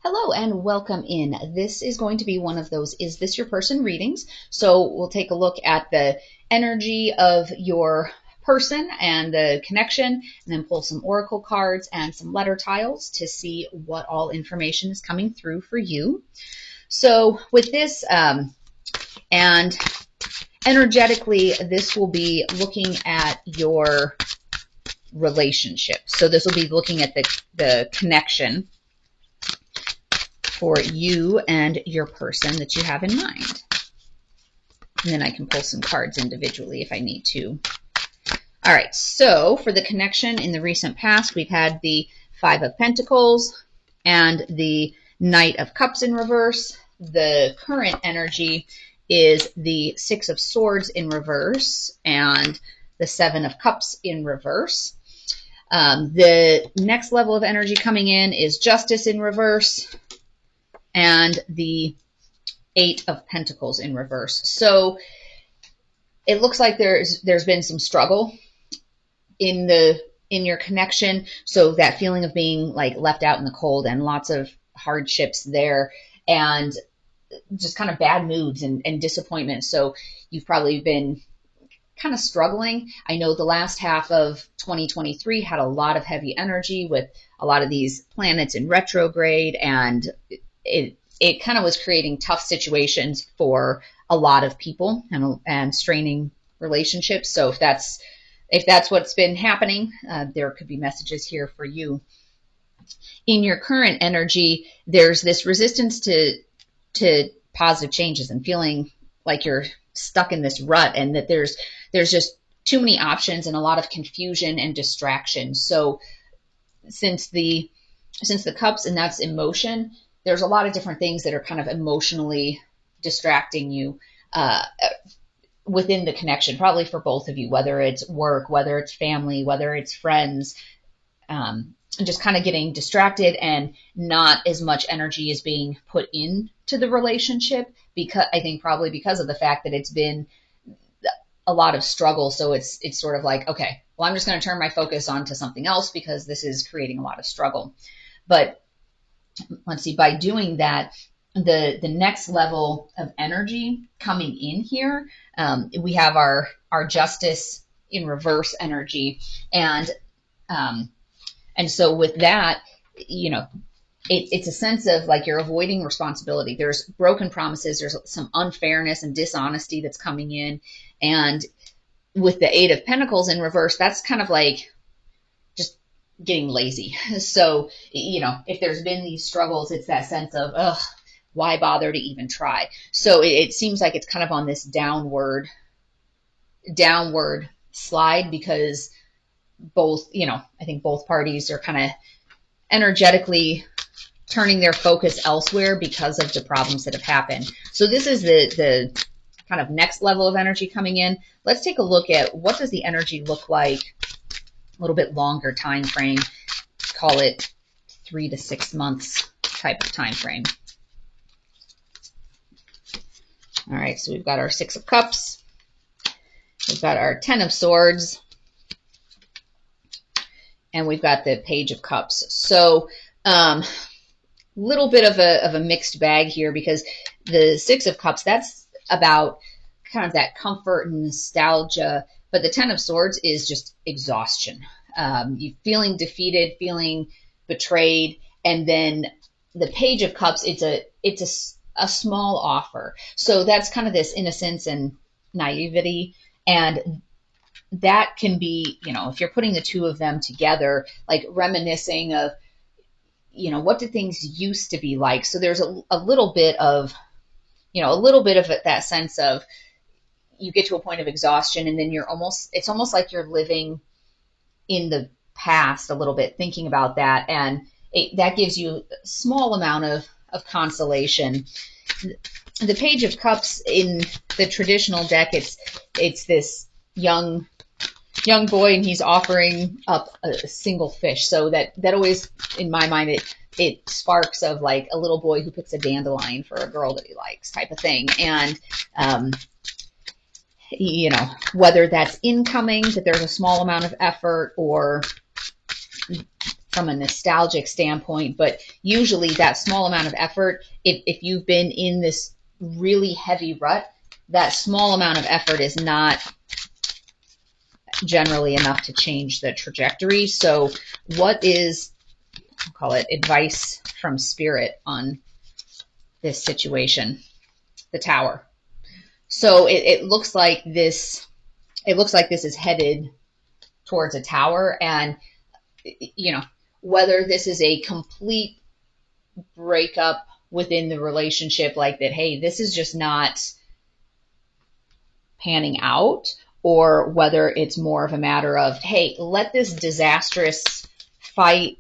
Hello and welcome in. This is going to be one of those Is This Your Person readings. So we'll take a look at the energy of your person and the connection, and then pull some oracle cards and some letter tiles to see what all information is coming through for you. So with this, and energetically, this will be looking at your relationship. So this will be looking at the connection for you and your person that you have in mind. And then I can pull some cards individually if I need to. All right, so for the connection in the recent past, we've had the Five of Pentacles and the Knight of Cups in reverse. The current energy is the Six of Swords in reverse and the Seven of Cups in reverse. The next level of energy coming in is Justice in reverse and the Eight of Pentacles in reverse. So it looks like there's been some struggle in your connection. So that feeling of being like left out in the cold and lots of hardships there and just kind of bad moods and disappointment. So you've probably been kind of struggling. I know the last half of 2023 had a lot of heavy energy with a lot of these planets in retrograde, and it kind of was creating tough situations for a lot of people and straining relationships. So if that's what's been happening, there could be messages here for you. In your current energy, there's this resistance to positive changes and feeling like you're stuck in this rut, and that there's just too many options and a lot of confusion and distraction. So since the cups, and that's emotion, there's a lot of different things that are kind of emotionally distracting you within the connection, probably for both of you, whether it's work, whether it's family, whether it's friends, just kind of getting distracted, and not as much energy is being put into the relationship, because I think probably because of the fact that it's been a lot of struggle. So it's sort of like, okay, well, I'm just going to turn my focus onto something else because this is creating a lot of struggle. But let's see, by doing that, the next level of energy coming in here, we have our Justice in reverse energy. And so with that, it's a sense of like you're avoiding responsibility. There's broken promises. There's some unfairness and dishonesty that's coming in. And with the Eight of Pentacles in reverse, that's kind of like just getting lazy. So, if there's been these struggles, it's that sense of, ugh, why bother to even try? So it seems like it's kind of on this downward slide, because I think both parties are kind of energetically turning their focus elsewhere because of the problems that have happened. So this is the kind of next level of energy coming in. Let's take a look at what does the energy look like a little bit longer time frame, call it 3 to 6 months type of time frame. All right, so we've got our Six of Cups, we've got our Ten of Swords, and we've got the Page of Cups. So little bit of a mixed bag here, because the Six of Cups, that's about kind of that comfort and nostalgia, but the Ten of Swords is just exhaustion. You feeling defeated, feeling betrayed, and then the Page of Cups, it's a small offer. So that's kind of this innocence and naivety, and that can be, if you're putting the two of them together, like reminiscing of, what did things used to be like? So there's a little bit of, that sense of you get to a point of exhaustion, and then it's almost like you're living in the past a little bit, thinking about that. And that gives you a small amount of consolation. The Page of Cups in the traditional deck, it's this young boy, and he's offering up a single fish. So that always, in my mind, it sparks of like a little boy who picks a dandelion for a girl that he likes type of thing. And, whether that's incoming, that there's a small amount of effort, or from a nostalgic standpoint, but usually that small amount of effort, if you've been in this really heavy rut, that small amount of effort is not generally enough to change the trajectory. So what is, I'll call it advice from spirit on this situation? The Tower. So it looks like this is headed towards a tower, and whether this is a complete breakup within the relationship, like that, hey, this is just not panning out, or whether it's more of a matter of, hey, let this disastrous fight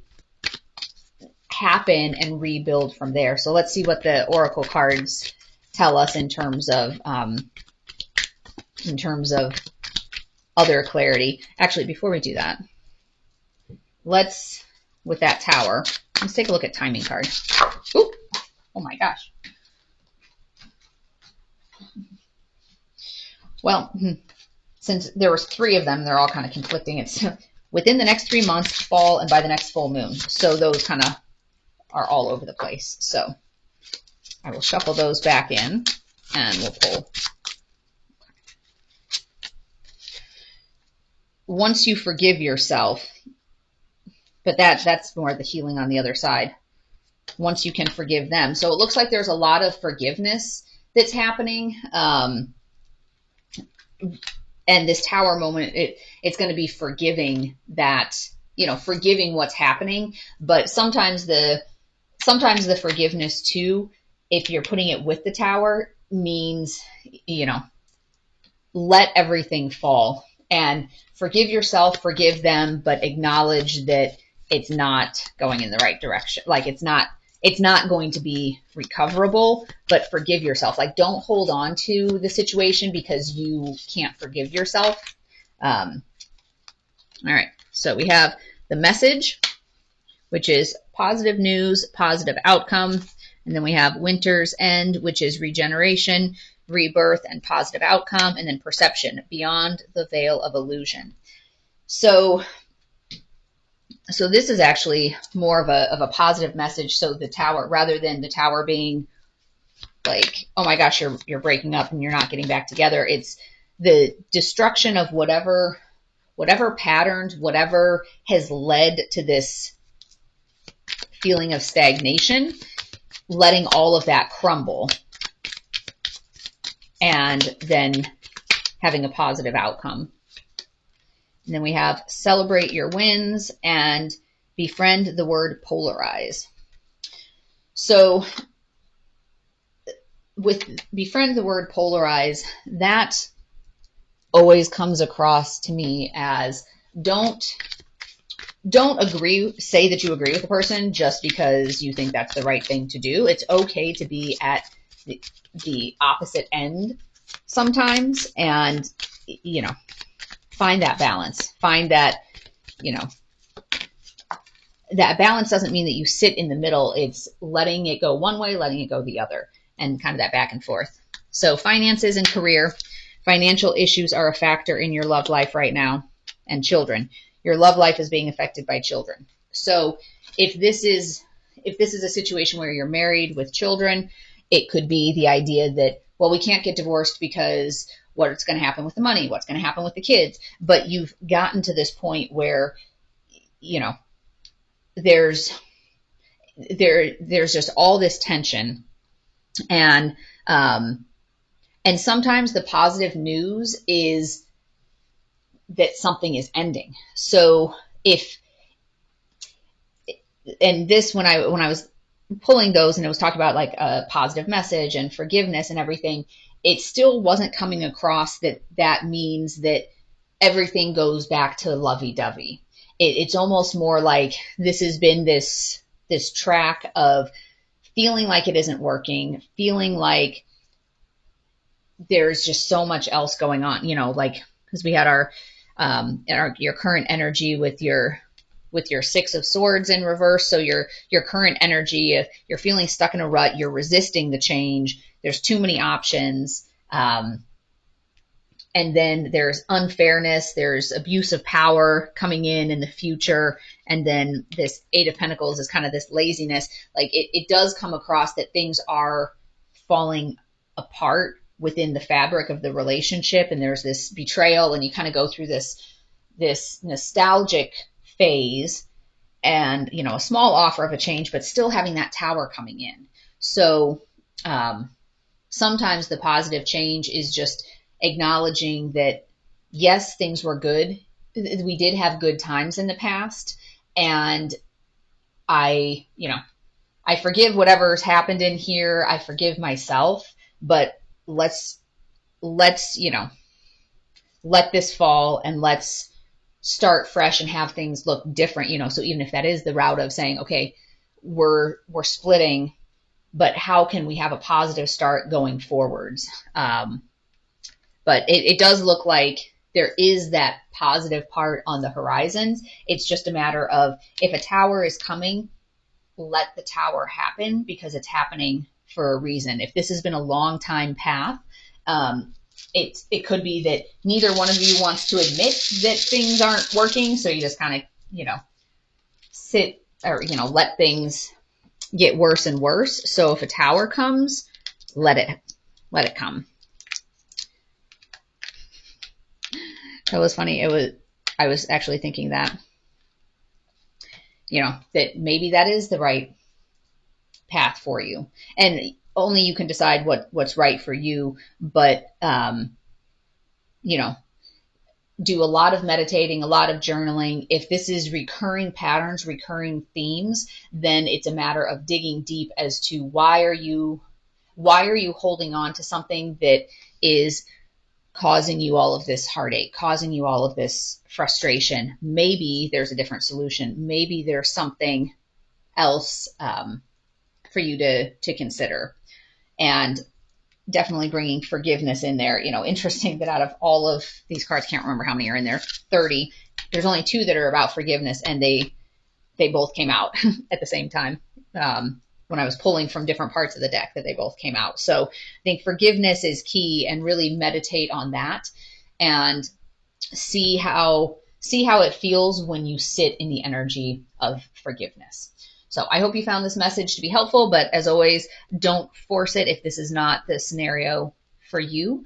happen and rebuild from there. So let's see what the oracle cards tell us in terms of other clarity. Actually, before we do that, with that Tower, let's take a look at timing card. Ooh, oh my gosh. Well, since there was 3 of them, they're all kind of conflicting. It's within the next 3 months, fall, and by the next full moon. So those kind of are all over the place. So I will shuffle those back in, and we'll pull. Once you forgive yourself, but that's more the healing on the other side. Once you can forgive them. So it looks like there's a lot of forgiveness that's happening. And this Tower moment, it's going to be forgiving that, forgiving what's happening. But sometimes the forgiveness too, if you're putting it with the Tower, means, let everything fall and forgive yourself, forgive them, but acknowledge that it's not going in the right direction. Like it's not going to be recoverable, but forgive yourself. Like don't hold on to the situation because you can't forgive yourself. All right. So we have the Message, which is positive news, positive outcome. And then we have Winter's End, which is regeneration, rebirth, and positive outcome. And then Perception, beyond the veil of illusion. So this is actually more of a positive message. So the Tower, rather than the Tower being like, oh my gosh, you're breaking up and you're not getting back together. It's the destruction of whatever patterns, whatever has led to this feeling of stagnation, letting all of that crumble, and then having a positive outcome. And then we have Celebrate Your Wins and Befriend the word Polarize. So with Befriend the word Polarize, that always comes across to me as don't say that you agree with a person just because you think that's the right thing to do. It's okay to be at the opposite end sometimes, and find that balance. Find that, that balance doesn't mean that you sit in the middle. It's letting it go one way, letting it go the other, and kind of that back and forth. So finances and career. Financial issues are a factor in your love life right now, and children. Your love life is being affected by children. So if this is a situation where you're married with children, it could be the idea that, well, we can't get divorced because what's going to happen with the money, what's going to happen with the kids. But you've gotten to this point where, there's just all this tension, and sometimes the positive news is that something is ending. So when I was pulling those and it was talked about like a positive message and forgiveness and everything, it still wasn't coming across that means that everything goes back to lovey-dovey. It's almost more like this has been this track of feeling like it isn't working, feeling like there's just so much else going on, because we had your current energy with your 6 of Swords in reverse. So your current energy, you're feeling stuck in a rut, you're resisting the change. There's too many options. and then there's unfairness, there's abuse of power coming in the future, and then this Eight of Pentacles is kind of this laziness. Like it does come across that things are falling apart within the fabric of the relationship, and there's this betrayal, and you kind of go through this nostalgic phase, and a small offer of a change, but still having that Tower coming in. So sometimes the positive change is just acknowledging that, yes, things were good. We did have good times in the past. And I forgive whatever's happened in here. I forgive myself, but let's, let this fall, and let's start fresh and have things look different. So even if that is the route of saying, okay, we're splitting, but how can we have a positive start going forwards? But it does look like there is that positive part on the horizons. It's just a matter of, if a Tower is coming, let the Tower happen, because it's happening for a reason. If this has been a long time path, it could be that neither one of you wants to admit that things aren't working. So you just kind of, sit, or, let things get worse and worse. So if a Tower comes, let it come. That was funny. I was actually thinking that, that maybe that is the right path for you, and only you can decide what's right for you. But, do a lot of meditating, a lot of journaling. If this is recurring patterns, recurring themes, then it's a matter of digging deep as to why are you holding on to something that is causing you all of this heartache, causing you all of this frustration. Maybe there's a different solution. Maybe there's something else for you to consider. And definitely bringing forgiveness in there. Interesting that out of all of these cards, can't remember how many are in there, 30, there's only 2 that are about forgiveness, and they both came out at the same time. When I was pulling from different parts of the deck, that they both came out. So I think forgiveness is key, and really meditate on that, and see how it feels when you sit in the energy of forgiveness. So I hope you found this message to be helpful, but as always, don't force it if this is not the scenario for you.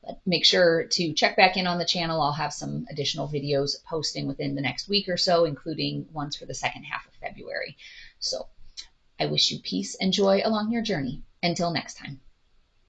But make sure to check back in on the channel. I'll have some additional videos posting within the next week or so, including ones for the second half of February. So I wish you peace and joy along your journey. Until next time.